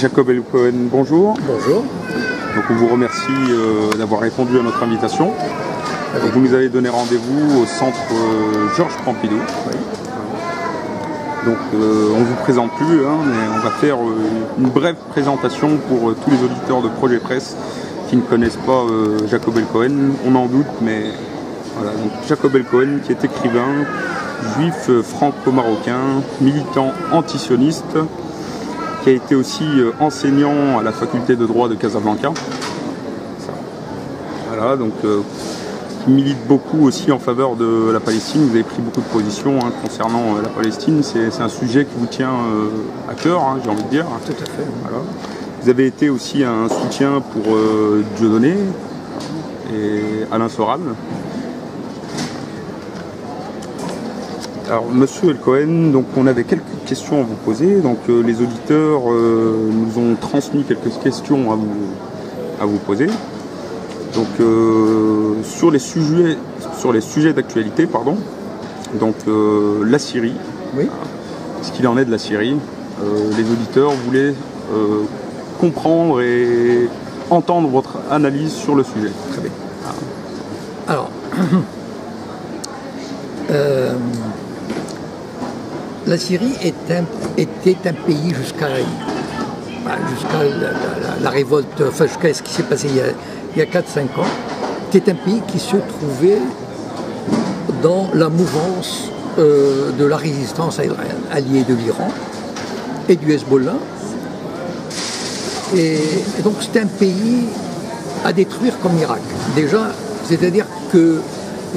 Jacob El-Cohen, bonjour. Bonjour. Donc on vous remercie d'avoir répondu à notre invitation. Vous nous avez donné rendez-vous au centre Georges Pompidou. Oui. Donc on ne vous présente plus, mais on va faire une brève présentation pour tous les auditeurs de Projet Presse qui ne connaissent pas Jacob El-Cohen. On en doute, mais voilà. Donc Jacob El-Cohen qui est écrivain, juif franco-marocain, militant antisioniste, qui a été aussi enseignant à la faculté de droit de Casablanca. Voilà, donc qui milite beaucoup aussi en faveur de la Palestine. Vous avez pris beaucoup de positions concernant la Palestine. C'est un sujet qui vous tient à cœur, j'ai envie de dire. Tout à fait. Voilà. Vous avez été aussi un soutien pour Dieudonné et Alain Soral. Alors, Monsieur El-Cohen, donc on avait quelques questions à vous poser. Donc, les auditeurs nous ont transmis quelques questions à vous poser. Donc, sur les sujets d'actualité, pardon. Donc, la Syrie. Oui. Ce qu'il en est de la Syrie. Les auditeurs voulaient comprendre et entendre votre analyse sur le sujet. Très bien. Alors. La Syrie était un pays jusqu'à la révolte, enfin jusqu'à ce qui s'est passé il y a 4-5 ans, était un pays qui se trouvait dans la mouvance de la résistance à Israël, allié de l'Iran et du Hezbollah. Et donc c'était un pays à détruire comme Irak. Déjà, c'est-à-dire qu'il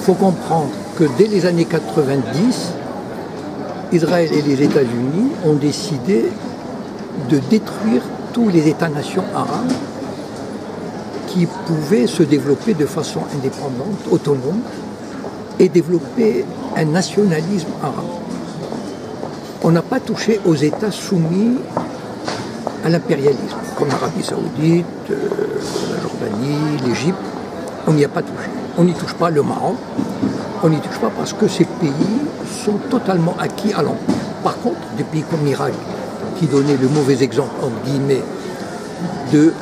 faut comprendre que dès les années 90, Israël et les États-Unis ont décidé de détruire tous les États-nations arabes qui pouvaient se développer de façon indépendante, autonome, et développer un nationalisme arabe. On n'a pas touché aux États soumis à l'impérialisme, comme l'Arabie Saoudite, la Jordanie, l'Égypte. On n'y a pas touché. On n'y touche pas le Maroc. On n'y touche pas parce que ces pays sont totalement acquis à l'empire. Par contre, des pays comme l'Irak, qui donnait le mauvais exemple, entre guillemets, de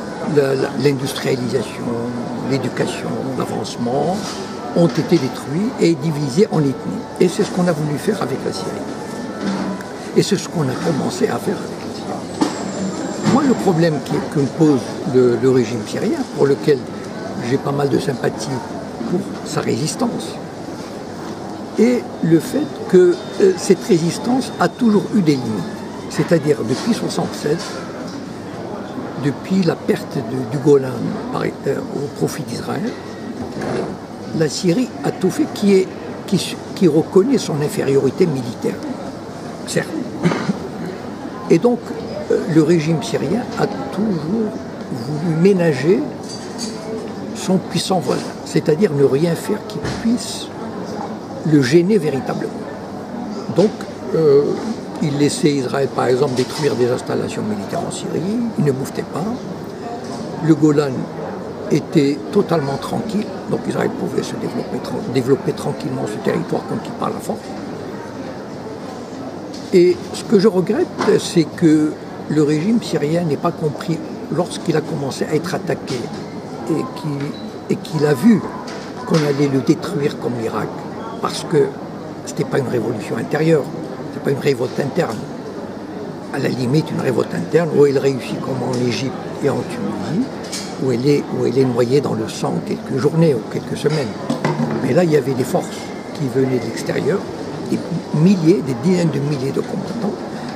l'industrialisation, l'éducation, l'avancement, ont été détruits et divisés en ethnies. Et c'est ce qu'on a voulu faire avec la Syrie. Et c'est ce qu'on a commencé à faire avec la Syrie. Moi, le problème que me pose le régime syrien, pour lequel j'ai pas mal de sympathie pour sa résistance, et le fait que cette résistance a toujours eu des limites. C'est-à-dire depuis 1976, depuis la perte du Golan au profit d'Israël, la Syrie a tout fait qui reconnaît son infériorité militaire, certes. Et donc le régime syrien a toujours voulu ménager son puissant voisin, c'est-à-dire ne rien faire qui puisse le gêner véritablement. Donc, il laissait Israël, par exemple, détruire des installations militaires en Syrie, il ne bouffait pas. Le Golan était totalement tranquille, donc Israël pouvait se développer tranquillement ce territoire conquis par la force. Et ce que je regrette, c'est que le régime syrien n'ait pas compris, lorsqu'il a commencé à être attaqué et qu'il a vu qu'on allait le détruire comme l'Irak, parce que ce n'était pas une révolution intérieure, ce n'était pas une révolte interne. À la limite, une révolte interne où elle réussit comme en Égypte et en Tunisie, où elle est noyée dans le sang quelques journées ou quelques semaines. Mais là, il y avait des forces qui venaient de l'extérieur, des dizaines de milliers de combattants,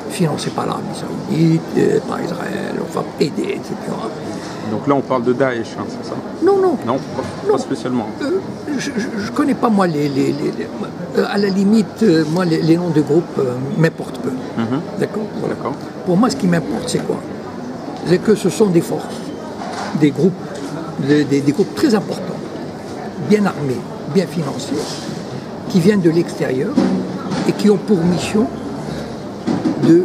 financés par l'Arabie Saoudite, par Israël, enfin aidés, etc. Donc là, on parle de Daesh, c'est ça? Non, non. Non, pas spécialement. Je ne connais pas, moi, à la limite, moi, les noms de groupes m'importent peu. D'accord. Voilà. Pour moi, ce qui m'importe, c'est quoi? C'est que ce sont des forces, des groupes, des groupes très importants, bien armés, bien financés, qui viennent de l'extérieur et qui ont pour mission de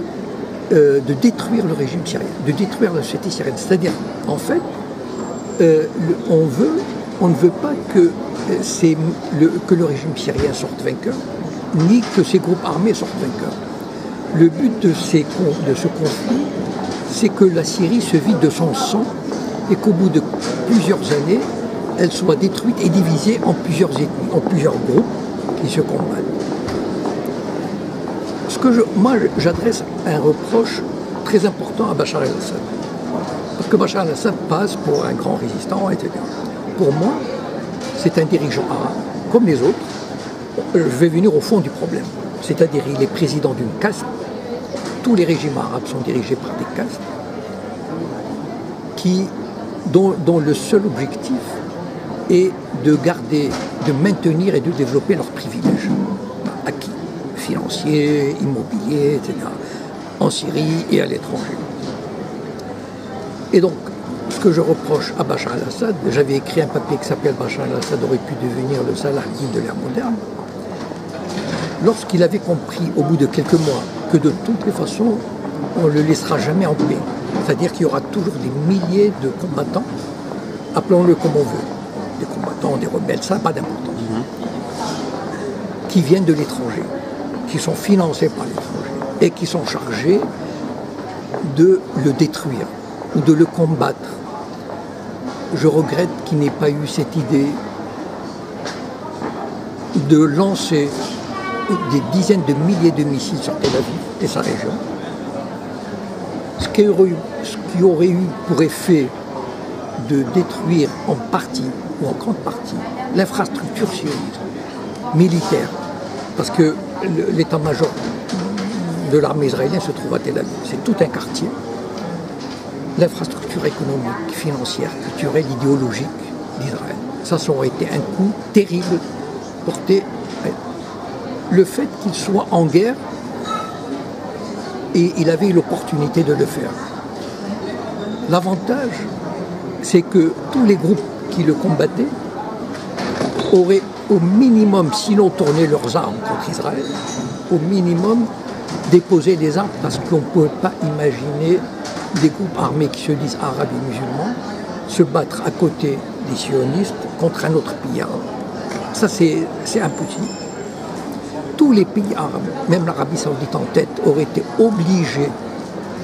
détruire le régime syrien, de détruire la société syrienne. C'est-à-dire, en fait, on ne veut pas que le régime syrien sorte vainqueur, ni que ces groupes armés sortent vainqueurs. Le but de ce conflit, c'est que la Syrie se vide de son sang et qu'au bout de plusieurs années, elle soit détruite et divisée en plusieurs ethnies, en plusieurs groupes qui se combattent. Moi, j'adresse un reproche très important à Bachar el-Assad. Parce que Bachar el-Assad passe pour un grand résistant, etc. Pour moi, c'est un dirigeant arabe, comme les autres. Je vais venir au fond du problème. C'est-à-dire, il est président d'une caste. Tous les régimes arabes sont dirigés par des castes dont le seul objectif est de garder, de maintenir et de développer leurs privilèges acquis, financiers, immobiliers, etc., en Syrie et à l'étranger. Et donc, ce que je reproche à Bachar el-Assad, j'avais écrit un papier qui s'appelle Bachar el-Assad aurait pu devenir le Saladin de l'ère moderne. Lorsqu'il avait compris, au bout de quelques mois, que de toutes les façons, on ne le laissera jamais en paix. C'est-à-dire qu'il y aura toujours des milliers de combattants, appelons-le comme on veut, des combattants, des rebelles, ça n'a pas d'importance, qui viennent de l'étranger, qui sont financés par l'étranger et qui sont chargés de le détruire ou de le combattre. Je regrette qu'il n'ait pas eu cette idée de lancer des dizaines de milliers de missiles sur Tel Aviv et sa région, ce qui aurait eu pour effet de détruire en partie ou en grande partie l'infrastructure sioniste, militaire, parce que l'état-major de l'armée israélienne se trouve à Tel Aviv, c'est tout un quartier. L'infrastructure économique, financière, culturelle, idéologique d'Israël. Ça aurait été un coup terrible porté. Le fait qu'il soit en guerre, et il avait l'opportunité de le faire. L'avantage, c'est que tous les groupes qui le combattaient auraient au minimum, sinon tourné leurs armes contre Israël, au minimum déposé les armes, parce qu'on ne peut pas imaginer des groupes armés qui se disent arabes et musulmans se battre à côté des sionistes contre un autre pays arabe. Ça, c'est impossible. Tous les pays arabes, même l'Arabie saoudite en tête, auraient été obligés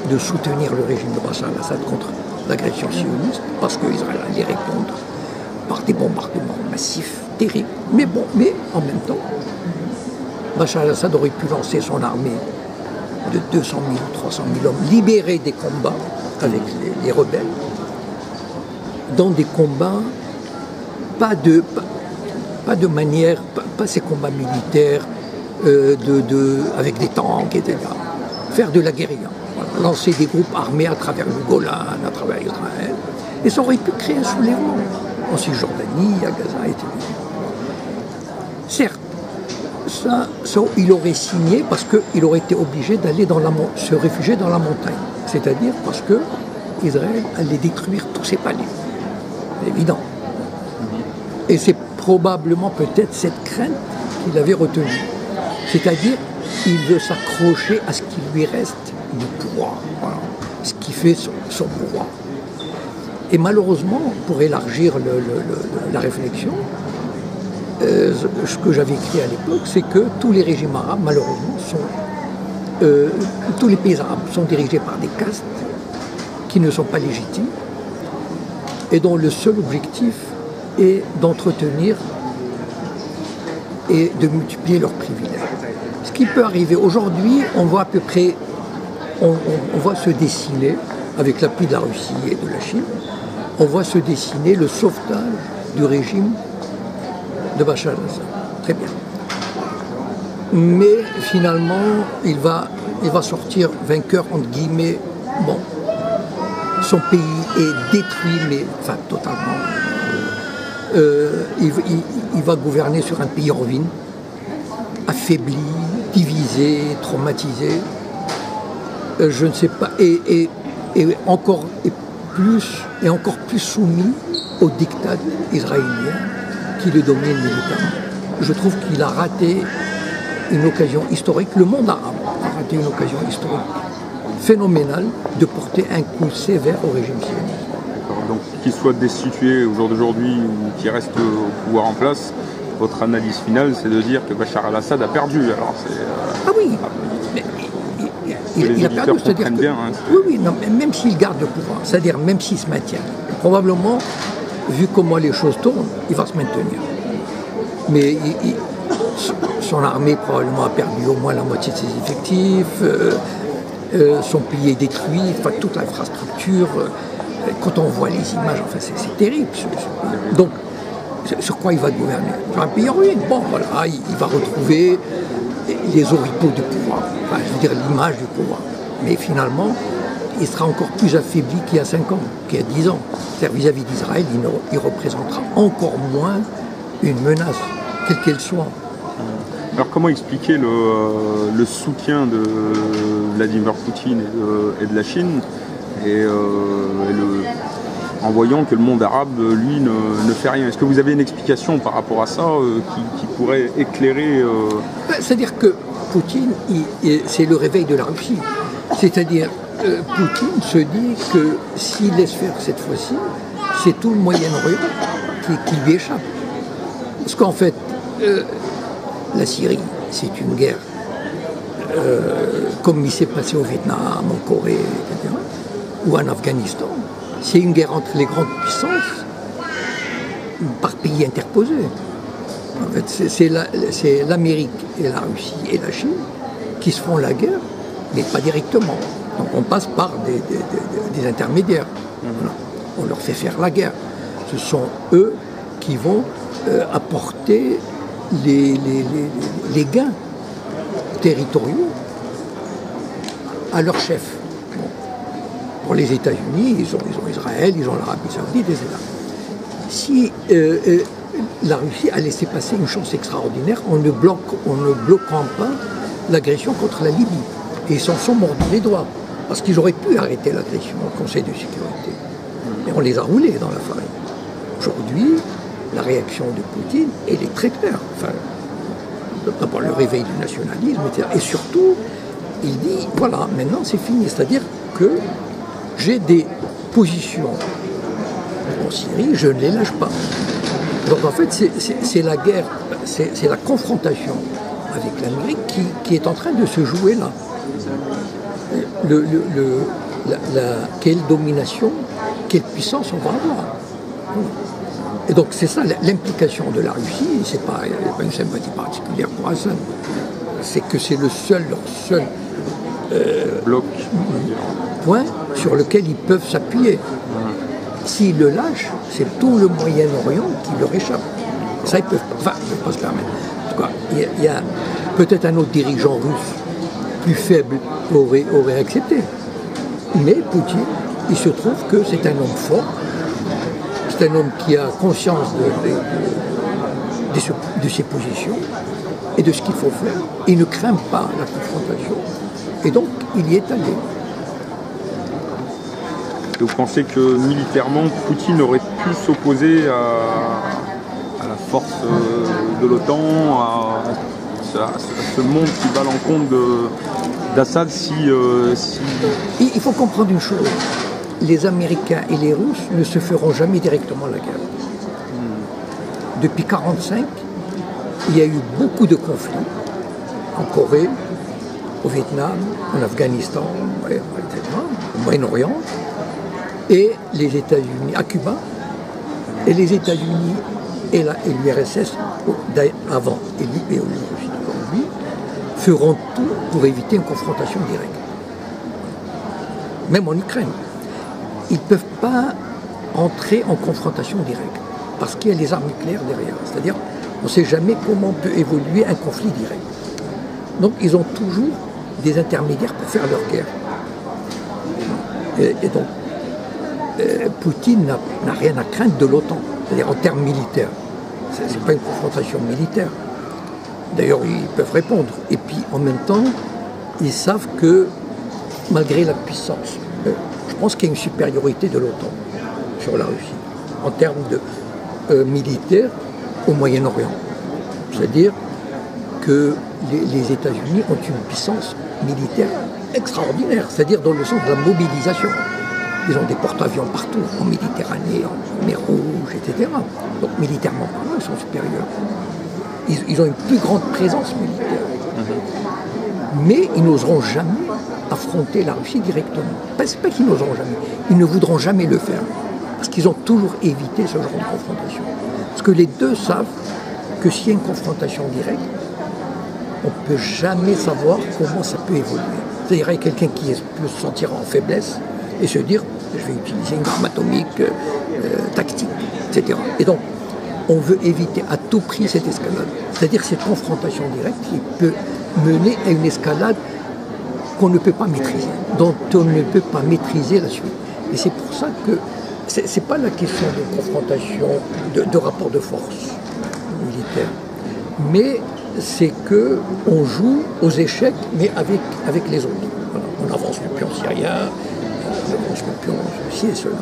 de soutenir le régime de Bachar el-Assad contre l'agression sioniste, parce qu'Israël allait répondre par des bombardements massifs, terribles. Mais en même temps, Bachar el-Assad aurait pu lancer son armée de 200 000 ou 300 000 hommes, libérés des combats avec les rebelles, dans des combats, pas de manière, pas ces combats militaires, avec des tanks, etc. Faire de la guérilla, voilà. Lancer des groupes armés à travers le Golan, à travers Israël, et ça aurait pu créer un soulèvement en Cisjordanie, à Gaza, etc. Certes, ça, il aurait signé parce qu'il aurait été obligé d'aller se réfugier dans la montagne, c'est-à-dire parce que Israël allait détruire tous ses palais, c'est évident. Et c'est probablement peut-être cette crainte qu'il avait retenue. C'est-à-dire, il veut s'accrocher à ce qui lui reste du pouvoir, voilà, ce qui fait son pouvoir. Et malheureusement, pour élargir la réflexion, ce que j'avais écrit à l'époque, c'est que tous les régimes arabes, malheureusement, tous les pays arabes sont dirigés par des castes qui ne sont pas légitimes et dont le seul objectif est d'entretenir et de multiplier leurs privilèges. Ce qui peut arriver aujourd'hui, on voit à peu près, on voit se dessiner, avec l'appui de la Russie et de la Chine, on voit se dessiner le sauvetage du régime de Bachar el-Assad. Très bien. Mais finalement, il va sortir vainqueur, entre guillemets. Bon, son pays est détruit, mais enfin totalement. Il va gouverner sur un pays en ruine, affaibli, divisé, traumatisé. Je ne sais pas, et encore plus soumis au diktat israélien qui le domine militairement. Je trouve qu'il a raté une occasion historique, le monde arabe a raté une occasion historique phénoménale de porter un coup sévère au régime sioniste. Donc qu'il soit destitué au jour d'aujourd'hui ou qu'il reste au pouvoir en place, votre analyse finale c'est de dire que Bachar el-Assad a perdu. Alors Ah oui, mais que les auditeurs comprennent bien. Hein. Oui, non, même s'il garde le pouvoir, c'est-à-dire même s'il se maintient, probablement, vu comment les choses tournent, il va se maintenir. Mais son armée probablement a perdu au moins la moitié de ses effectifs, son pays est détruit, enfin, toute l'infrastructure. Quand on voit les images, enfin, c'est terrible. Donc, sur quoi il va gouverner? Sur un pays en ruine. Bon, voilà, il va retrouver les oripeaux du pouvoir, enfin, je veux dire l'image du pouvoir. Mais finalement, il sera encore plus affaibli qu'il y a 5 ans, qu'il y a 10 ans. C'est-à-dire vis-à-vis d'Israël, il représentera encore moins une menace, quelle qu'elle soit. Alors comment expliquer le soutien de Vladimir Poutine et de la Chine en voyant que le monde arabe, lui, ne fait rien? Est-ce que vous avez une explication par rapport à ça qui pourrait éclairer C'est-à-dire que Poutine, c'est le réveil de la Russie. C'est-à-dire, Poutine se dit que s'il laisse faire cette fois-ci, c'est tout le Moyen-Orient qui lui échappe. Parce qu'en fait, la Syrie, c'est une guerre, comme il s'est passé au Vietnam, en Corée, etc., ou en Afghanistan. C'est une guerre entre les grandes puissances par pays interposés. En fait, c'est l'Amérique et la Russie et la Chine qui se font la guerre, mais pas directement. Donc on passe par des intermédiaires. Voilà. On leur fait faire la guerre. Ce sont eux qui vont apporter les gains territoriaux à leur chef. Pour les États-Unis, ils ont Israël, ils ont l'Arabie Saoudite, etc. Si la Russie a laissé passer une chance extraordinaire en ne bloquant pas l'agression contre la Libye. Et ils s'en sont mordus les doigts. Parce qu'ils auraient pu arrêter l'agression au Conseil de sécurité. Mais on les a roulés dans la farine. Aujourd'hui, la réaction de Poutine, elle est très claire. Enfin, d'abord le réveil du nationalisme, etc. Et surtout, il dit, voilà, maintenant c'est fini. C'est-à-dire que j'ai des positions en Syrie, je ne les lâche pas. Donc en fait, c'est la guerre, c'est la confrontation avec l'Amérique qui est en train de se jouer là. Quelle domination, quelle puissance on va avoir. Et donc c'est ça l'implication de la Russie, c'est pas une sympathie particulière pour Assad, c'est que c'est leur seul bloc, point sur lequel ils peuvent s'appuyer. S'ils le lâchent, c'est tout le Moyen-Orient qui leur échappe. Ça, ils peuvent pas se permettre. En tout cas, il y a peut-être un autre dirigeant russe plus faible aurait accepté. Mais Poutine, il se trouve que c'est un homme fort, c'est un homme qui a conscience de ses positions et de ce qu'il faut faire. Il ne craint pas la confrontation. Et donc, il y est allé. Vous pensez que militairement, Poutine aurait pu s'opposer à la force de l'OTAN, à ce monde qui va à l'encontre d'Assad si... Il faut comprendre une chose. Les Américains et les Russes ne se feront jamais directement la guerre. Depuis 1945, il y a eu beaucoup de conflits en Corée, au Vietnam, en Afghanistan, etc., au Moyen-Orient, et les États-Unis, à Cuba, et les États-Unis et l'URSS avant, et l'URSS aujourd'hui, feront tout pour éviter une confrontation directe. Même en Ukraine. Ils ne peuvent pas entrer en confrontation directe, parce qu'il y a les armes nucléaires derrière. C'est-à-dire, on ne sait jamais comment peut évoluer un conflit direct. Donc, ils ont toujours des intermédiaires pour faire leur guerre. Et donc, Poutine n'a rien à craindre de l'OTAN, c'est-à-dire en termes militaires. Ce n'est pas une confrontation militaire. D'ailleurs, ils peuvent répondre. Et puis, en même temps, ils savent que, malgré la puissance, je pense qu'il y a une supériorité de l'OTAN sur la Russie, en termes de militaires au Moyen-Orient. C'est-à-dire que les États-Unis ont une puissance militaire extraordinaire, c'est-à-dire dans le sens de la mobilisation. Ils ont des porte-avions partout, en Méditerranée, en mer Rouge, etc. Donc militairement parlant, ils sont supérieurs. Ils ont une plus grande présence militaire. Mais ils n'oseront jamais affronter la Russie directement. C'est pas qu'ils n'oseront jamais, ils ne voudront jamais le faire. Parce qu'ils ont toujours évité ce genre de confrontation. Parce que les deux savent que s'il y a une confrontation directe, on ne peut jamais savoir comment ça peut évoluer. C'est-à-dire qu'il y a quelqu'un qui peut se sentir en faiblesse et se dire je vais utiliser une arme atomique tactique, etc. Et donc, on veut éviter à tout prix cette escalade. C'est-à-dire cette confrontation directe qui peut mener à une escalade qu'on ne peut pas maîtriser, dont on ne peut pas maîtriser la suite. Et c'est pour ça que ce n'est pas la question de confrontation, de rapport de force militaire, mais c'est qu'on joue aux échecs, mais avec les autres. Voilà. On avance le pion syrien, on avance le pion ceci et cela.